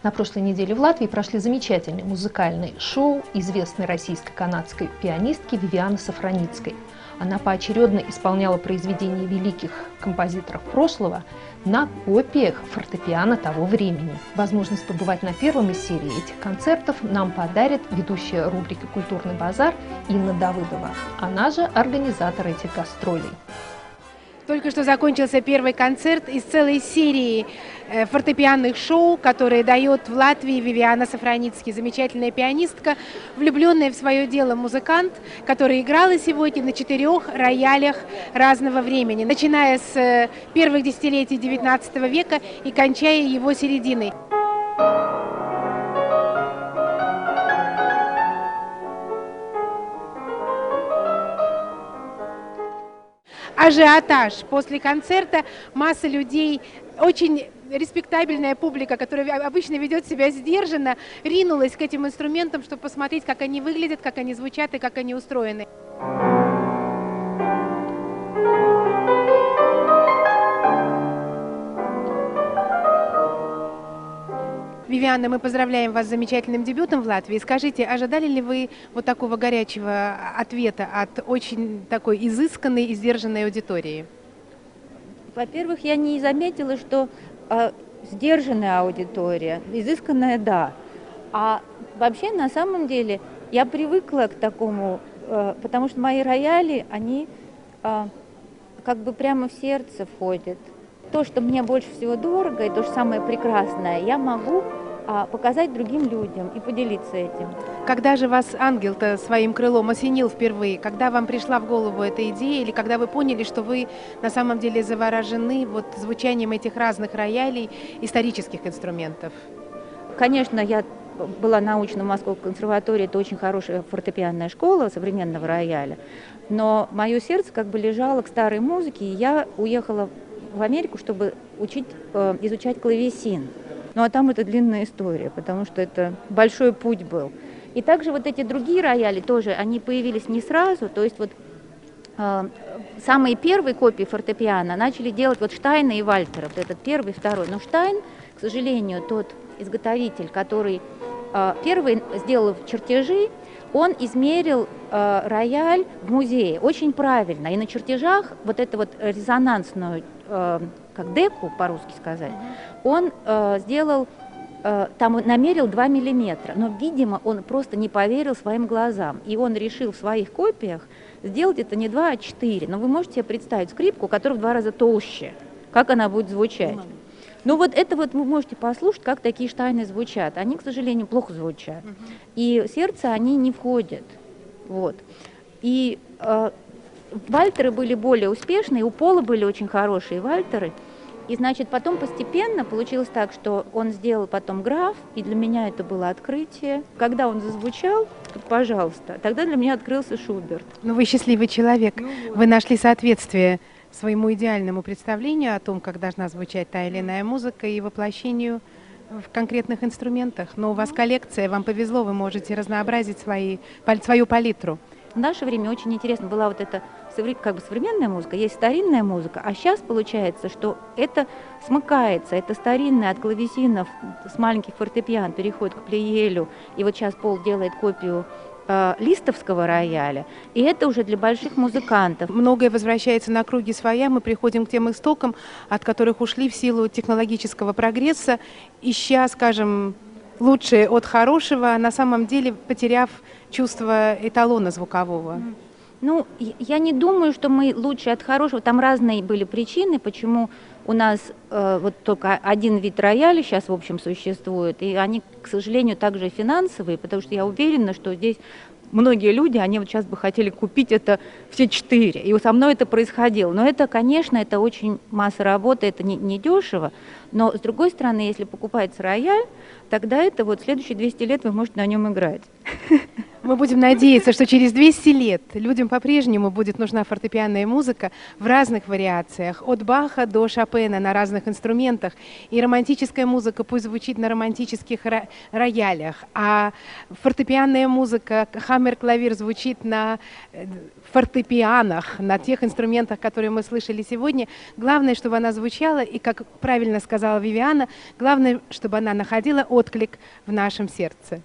На прошлой неделе в Латвии прошли замечательные музыкальные шоу известной российско-канадской пианистки Вивианы Сафраницкой. Она поочередно исполняла произведения великих композиторов прошлого на копиях фортепиано того времени. Возможность побывать на первом из серии этих концертов нам подарит ведущая рубрики «Культурный базар» Инна Давыдова. Она же организатор этих гастролей. Только что закончился первый концерт из целой серии фортепианных шоу, которые дает в Латвии Вивиана Сафраницкий, замечательная пианистка, влюбленная в свое дело музыкант, которая играла сегодня на 4 роялях разного времени, начиная с первых десятилетий XIX века и кончая его серединой. Ажиотаж после концерта, масса людей, очень респектабельная публика, которая обычно ведет себя сдержанно, ринулась к этим инструментам, чтобы посмотреть, как они выглядят, как они звучат и как они устроены. Вивиана, мы поздравляем вас с замечательным дебютом в Латвии. Скажите, ожидали ли вы вот такого горячего ответа от очень такой изысканной и сдержанной аудитории? Во-первых, я не заметила, что сдержанная аудитория, изысканная, да. А вообще, на самом деле, я привыкла к такому, потому что мои рояли, они как бы прямо в сердце входят. То, что мне больше всего дорого, и то, что самое прекрасное, я могу показать другим людям и поделиться этим. Когда же вас ангел-то своим крылом осенил впервые? Когда вам пришла в голову эта идея, или когда вы поняли, что вы на самом деле заворожены вот звучанием этих разных роялей, исторических инструментов? Конечно, я была научна в Московской консерватории, это очень хорошая фортепианная школа современного рояля, но мое сердце как бы лежало к старой музыке, и я уехала в Америку, чтобы изучать клавесин. Ну а там это длинная история, потому что это большой путь был. И также вот эти другие рояли тоже, они появились не сразу, то есть вот самые первые копии фортепиано начали делать вот Штайна и Вальтера, вот этот первый, второй. Но Штайн, к сожалению, тот изготовитель, который первый сделал чертежи, он измерил рояль в музее очень правильно. И на чертежах вот эту вот резонансную, как деку по-русски сказать, он сделал, там намерил 2 миллиметра. Но, видимо, он просто не поверил своим глазам. И он решил в своих копиях сделать это не 2, а 4. Но вы можете себе представить скрипку, которая в 2 раза толще. Как она будет звучать? Ну вот это вот вы можете послушать, как такие Штайны звучат. Они, к сожалению, плохо звучат. И в сердце они не входят. Вот. И вальтеры были более успешные, у Пола были очень хорошие вальтеры. И, значит, потом постепенно получилось так, что он сделал потом граф, и для меня это было открытие. Когда он зазвучал, пожалуйста, тогда для меня открылся Шуберт. Ну вы счастливый человек, вы нашли соответствие своему идеальному представлению о том, как должна звучать та или иная музыка, и воплощению в конкретных инструментах. Но у вас коллекция, вам повезло, вы можете разнообразить свою палитру. В наше время очень интересно была вот эта как бы современная музыка, есть старинная музыка, а сейчас получается, что это смыкается, это старинная от клавесинов с маленьких фортепиан переходит к плиелю, и вот сейчас Пол делает копию листовского рояля, и это уже для больших музыкантов. Многое возвращается на круги своя, мы приходим к тем истокам, от которых ушли в силу технологического прогресса, ища, скажем, лучшее от хорошего, а на самом деле потеряв чувство эталона звукового. Ну, я не думаю, что мы лучше от хорошего. Там разные были причины, почему у нас вот только один вид рояля сейчас, в общем, существует. И они, к сожалению, также финансовые, потому что я уверена, что здесь многие люди, они вот сейчас бы хотели купить это все 4. И со мной это происходило. Но это, конечно, это очень масса работы, это не дешево. Но, с другой стороны, если покупается рояль, тогда это вот следующие 200 лет вы можете на нем играть. Мы будем надеяться, что через 200 лет людям по-прежнему будет нужна фортепианная музыка в разных вариациях, от Баха до Шопена на разных инструментах. И романтическая музыка пусть звучит на романтических роялях, а фортепианная музыка, хаммер-клавир звучит на фортепианах, на тех инструментах, которые мы слышали сегодня. Главное, чтобы она звучала, и, как правильно сказала Вивиана, главное, чтобы она находила отклик в нашем сердце.